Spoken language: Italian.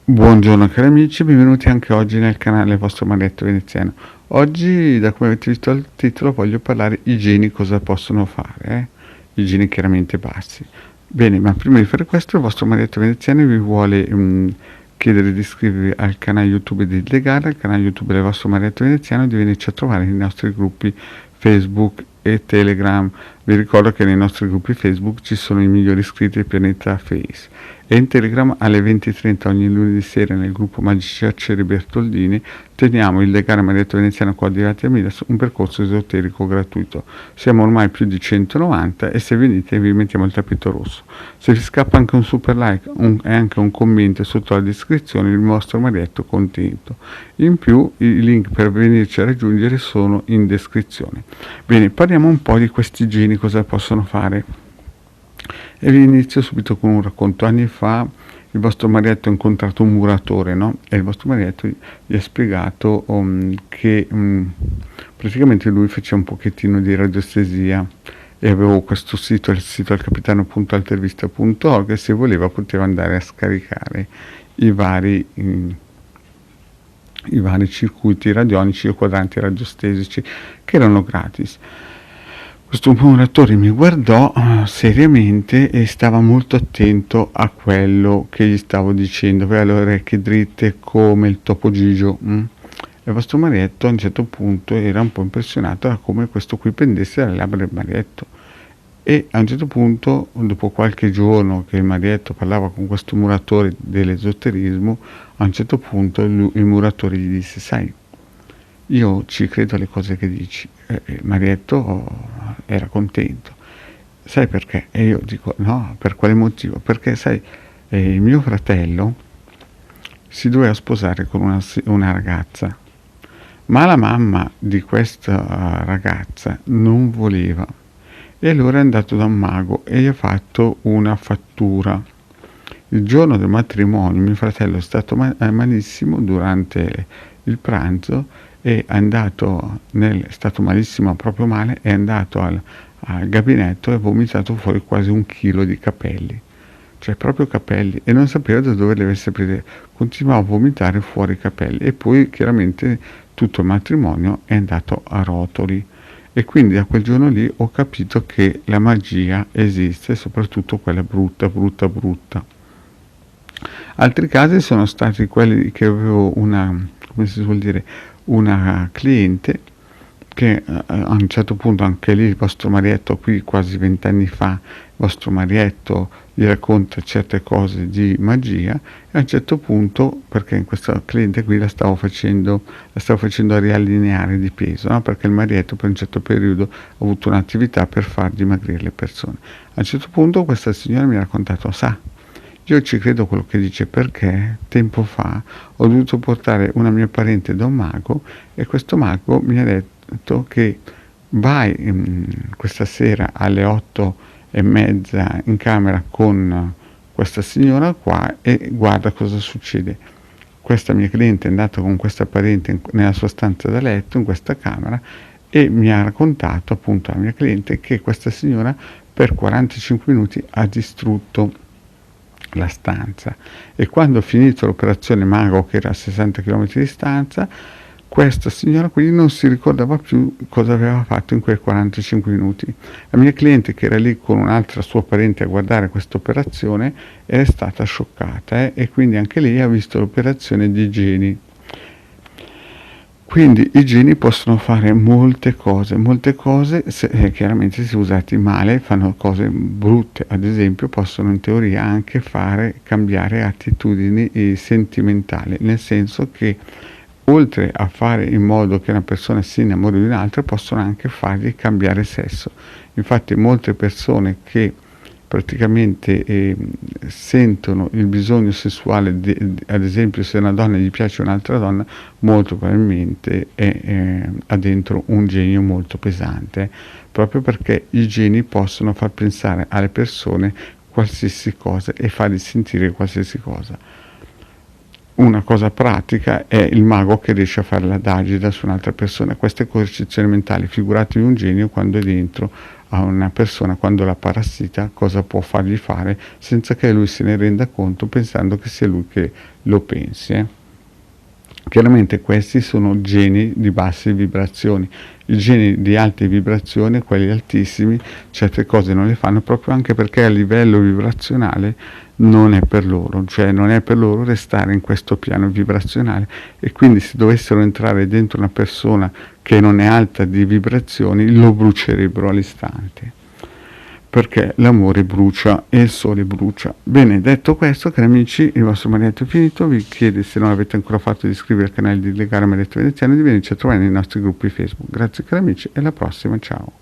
Buongiorno cari amici, benvenuti anche oggi nel canale vostro Marietto Veneziano. Oggi, da come avete visto dal titolo, voglio parlare igieni cosa possono fare, igieni chiaramente bassi. Bene, ma prima di fare questo il vostro Marietto Veneziano vi vuole chiedere di iscrivervi al canale YouTube di Legare, al canale YouTube del vostro Marietto Veneziano, e di venirci a trovare nei nostri gruppi Facebook e Telegram. Vi ricordo che nei nostri gruppi Facebook ci sono i migliori iscritti del pianeta Face, e in Telegram alle 20:30 ogni lunedì sera nel gruppo Magici Arcieri Bertoldini teniamo il Legare Marietto Veneziano coadiuvati a Midas, un percorso esoterico gratuito. Siamo ormai più di 190 e se venite vi mettiamo il tappeto rosso. Se vi scappa anche un super like e anche un commento sotto la descrizione, il vostro Marietto contento. In più i link per venirci a raggiungere sono in descrizione. Bene, parliamo un po' di questi geni, cosa possono fare. E vi inizio subito con un racconto. Anni fa il vostro Marietto ha incontrato un muratore, no? E il vostro Marietto gli ha spiegato che praticamente lui faceva un pochettino di radiostesia e avevo questo sito, il sito alcapitano.altervista.org, e se voleva poteva andare a scaricare i vari circuiti radionici o quadranti radiostesici che erano gratis. Questo muratore mi guardò seriamente e stava molto attento a quello che gli stavo dicendo, aveva le orecchie dritte come il topo Gigio. E il vostro Marietto a un certo punto era un po' impressionato da come questo qui pendesse dalle labbra del Marietto, e a un certo punto, dopo qualche giorno che il Marietto parlava con questo muratore dell'esoterismo, a un certo punto il muratore gli disse: sai, io ci credo alle cose che dici. Marietto era contento. Sai perché? E io dico: no, per quale motivo? Perché sai, mio fratello si doveva sposare con una ragazza, ma la mamma di questa ragazza non voleva, e allora è andato da un mago e gli ha fatto una fattura. Il giorno del matrimonio mio fratello è stato malissimo durante il pranzo, è stato malissimo, proprio male, è andato al gabinetto e ha vomitato fuori quasi 1 chilo di capelli, cioè proprio capelli, e non sapeva da dove li avesse presi, continuava a vomitare fuori i capelli, e poi chiaramente tutto il matrimonio è andato a rotoli. E quindi da quel giorno lì ho capito che la magia esiste, soprattutto quella brutta, brutta, brutta. Altri casi sono stati quelli che avevo come si suol dire, una cliente che a un certo punto, anche lì il vostro Marietto, qui quasi 20 anni fa, il vostro Marietto gli racconta certe cose di magia, e a un certo punto, perché in questa cliente qui la stavo facendo a riallineare di peso, no? Perché il Marietto per un certo periodo ha avuto un'attività per far dimagrire le persone. A un certo punto questa signora mi ha raccontato: sa, io ci credo quello che dice, perché tempo fa ho dovuto portare una mia parente da un mago, e questo mago mi ha detto che vai questa sera alle 8:30 in camera con questa signora qua e guarda cosa succede. Questa mia cliente è andata con questa parente nella sua stanza da letto, in questa camera, e mi ha raccontato, appunto, la mia cliente, che questa signora per 45 minuti ha distrutto la stanza, e quando ho finito l'operazione mago, che era a 60 km di distanza, questa signora qui non si ricordava più cosa aveva fatto in quei 45 minuti. La mia cliente, che era lì con un'altra sua parente a guardare questa operazione, è stata scioccata, e quindi anche lei ha visto l'operazione di geni. Quindi i geni possono fare molte cose, chiaramente se usati male fanno cose brutte. Ad esempio possono in teoria anche cambiare attitudini sentimentali, nel senso che oltre a fare in modo che una persona si innamori di un'altra, possono anche fargli cambiare sesso. Infatti molte persone che praticamente sentono il bisogno sessuale, ad esempio se una donna gli piace un'altra donna, molto probabilmente ha dentro un genio molto pesante, proprio perché i geni possono far pensare alle persone qualsiasi cosa e fargli sentire qualsiasi cosa. Una cosa pratica è il mago che riesce a fare la d'agida su un'altra persona. Queste coercizioni mentali, figuratevi un genio quando è dentro a una persona quando la parassita cosa può fargli fare senza che lui se ne renda conto, pensando che sia lui che lo pensi. Chiaramente questi sono geni di basse vibrazioni. I geni di alte vibrazioni, quelli altissimi, certe cose non le fanno proprio anche perché a livello vibrazionale non è per loro, cioè non è per loro restare in questo piano vibrazionale, e quindi se dovessero entrare dentro una persona che non è alta di vibrazioni lo brucerebbero all'istante, perché l'amore brucia e il sole brucia. Bene, detto questo, cari amici, il vostro marinetto è finito. Vi chiedo, se non avete ancora fatto, di iscrivervi al canale di Legare Marinetto Veneziano e di venirci a trovare nei nostri gruppi Facebook. Grazie cari amici, e alla prossima, ciao.